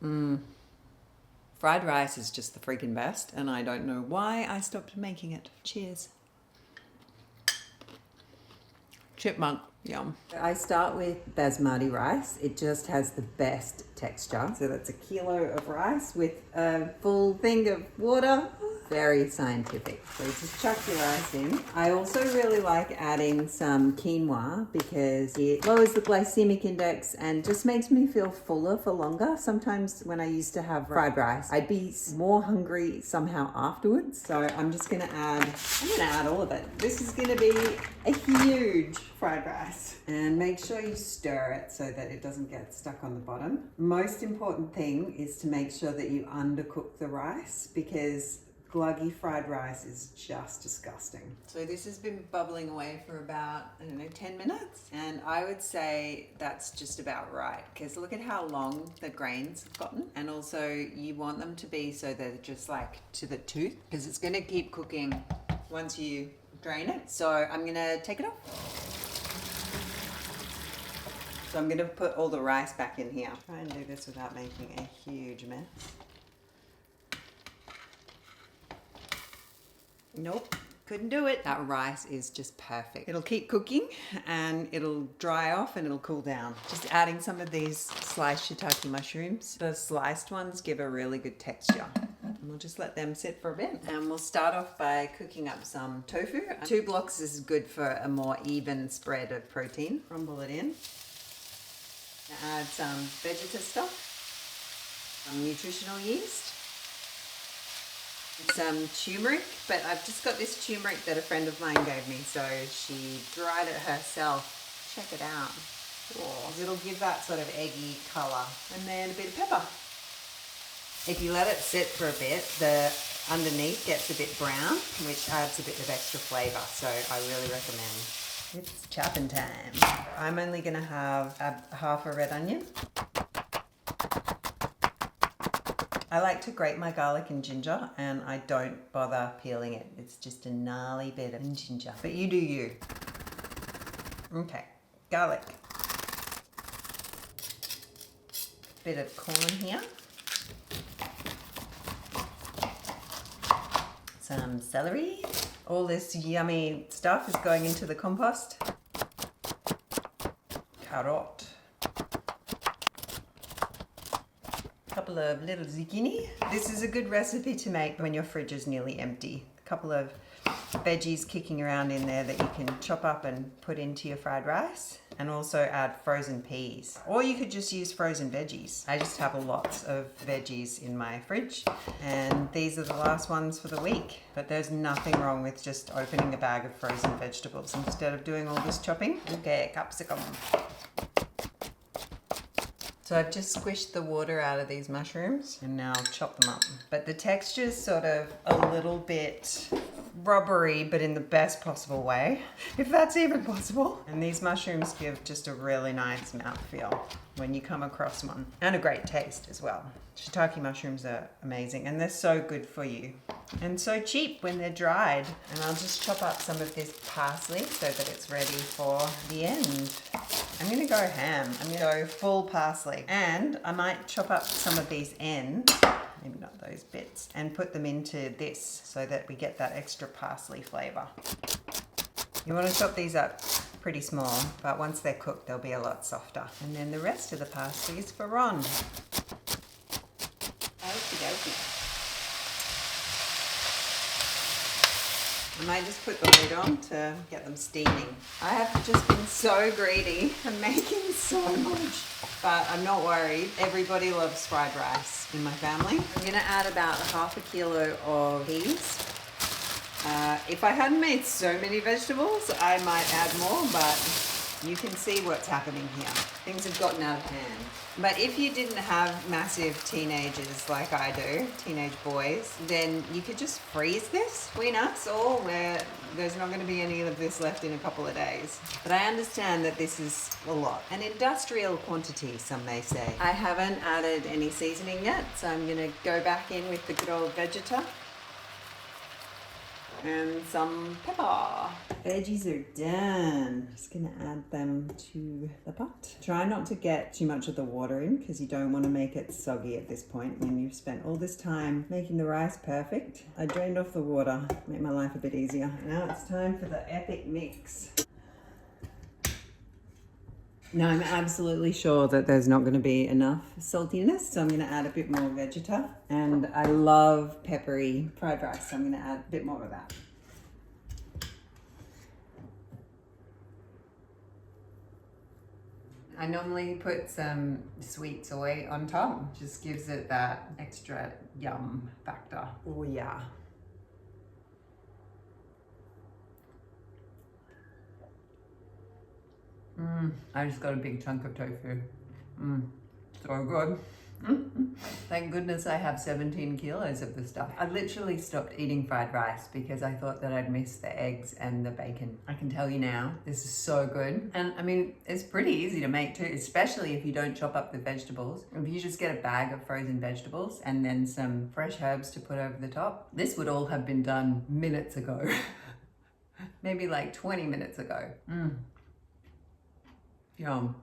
Fried rice is just the freaking best, and I don't know why I stopped making it. Cheers. Chipmunk, yum. I start with basmati rice. It just has the best texture. So that's a kilo of rice with a full thing of water. Very scientific. So just chuck your rice in. I also really like adding some quinoa because it lowers the glycemic index and just makes me feel fuller for longer. Sometimes when I used to have fried rice, I'd be more hungry somehow afterwards. So I'm gonna add all of it. This is gonna be a huge fried rice. And make sure you stir it so that it doesn't get stuck on the bottom. Most important thing is to make sure that you undercook the rice because gluggy fried rice is just disgusting. So this has been bubbling away for about, 10 minutes. And I would say that's just about right because look at how long the grains have gotten. And also you want them to be so they're just like to the tooth because it's gonna keep cooking once you drain it. So I'm gonna take it off. So I'm gonna put all the rice back in here. Try and do this without making a huge mess. Nope, couldn't do it. That rice is just perfect. It'll keep cooking and it'll dry off and it'll cool down. Just adding some of these sliced shiitake mushrooms. The sliced ones give a really good texture. And we'll just let them sit for a bit. And we'll start off by cooking up some tofu. 2 blocks is good for a more even spread of protein. Crumble it in. Add some Veggies stuff, some nutritional yeast, some turmeric, but I've just got this turmeric that a friend of mine gave me, so she dried it herself. Check it out. Oh, it'll give that sort of eggy colour. And then a bit of pepper. If you let it sit for a bit, the underneath gets a bit brown, which adds a bit of extra flavour, so I really recommend. It's chopping time. I'm only going to have half a red onion. I like to grate my garlic and ginger and I don't bother peeling it. It's just a gnarly bit of ginger. But you do you. Okay, garlic. Bit of corn here. Some celery. All this yummy stuff is going into the compost. Carrot. Couple of little zucchini. This is a good recipe to make when your fridge is nearly empty. A couple of veggies kicking around in there that you can chop up and put into your fried rice, and also add frozen peas, or you could just use frozen veggies. I just have lots of veggies in my fridge and these are the last ones for the week, but there's nothing wrong with just opening a bag of frozen vegetables instead of doing all this chopping. Okay, capsicum. So I've just squished the water out of these mushrooms and now I'll chop them up. But the texture's sort of a little bit rubbery, but in the best possible way, if that's even possible. And these mushrooms give just a really nice mouthfeel when you come across one, and a great taste as well. Shiitake mushrooms are amazing and they're so good for you and so cheap when they're dried. And I'll just chop up some of this parsley so that it's ready for the end. I'm gonna go ham. I'm gonna go full parsley, and I might chop up some of these ends, maybe not those bits, and put them into this so that we get that extra parsley flavour. You want to chop these up pretty small, but once they're cooked they'll be a lot softer. And then the rest of the parsley is for Ron. Okie dokie. I might just put the lid on to get them steaming. I have just been so greedy and making so much, but I'm not worried. Everybody loves fried rice in my family. I'm gonna add about half a kilo of peas. If I hadn't made so many vegetables, I might add more, but you can see what's happening here. Things have gotten out of hand. But if you didn't have massive teenagers like I do, teenage boys, then you could just freeze this between us all, where there's not going to be any of this left in a couple of days. But I understand that this is a lot. An industrial quantity, some may say. I haven't added any seasoning yet, so I'm going to go back in with the good old Vegeta. and some pepper. Veggies are done. Just gonna add them to the pot. Try not to get too much of the water in because you don't want to make it soggy at this point when you've spent all this time making the rice perfect. I drained off the water, make my life a bit easier. Now it's time for the epic mix. Now I'm absolutely sure that there's not going to be enough saltiness, so I'm going to add a bit more Vegeta. And I love peppery fried rice, so I'm going to add a bit more of that. I normally put some sweet soy on top, just gives it that extra yum factor. Oh yeah. I just got a big chunk of tofu. So good. Thank goodness I have 17 kilos of the stuff. I literally stopped eating fried rice because I thought that I'd miss the eggs and the bacon. I can tell you now, this is so good. And I mean, it's pretty easy to make too, especially if you don't chop up the vegetables. If you just get a bag of frozen vegetables and then some fresh herbs to put over the top, this would all have been done minutes ago. Maybe like 20 minutes ago. Yum.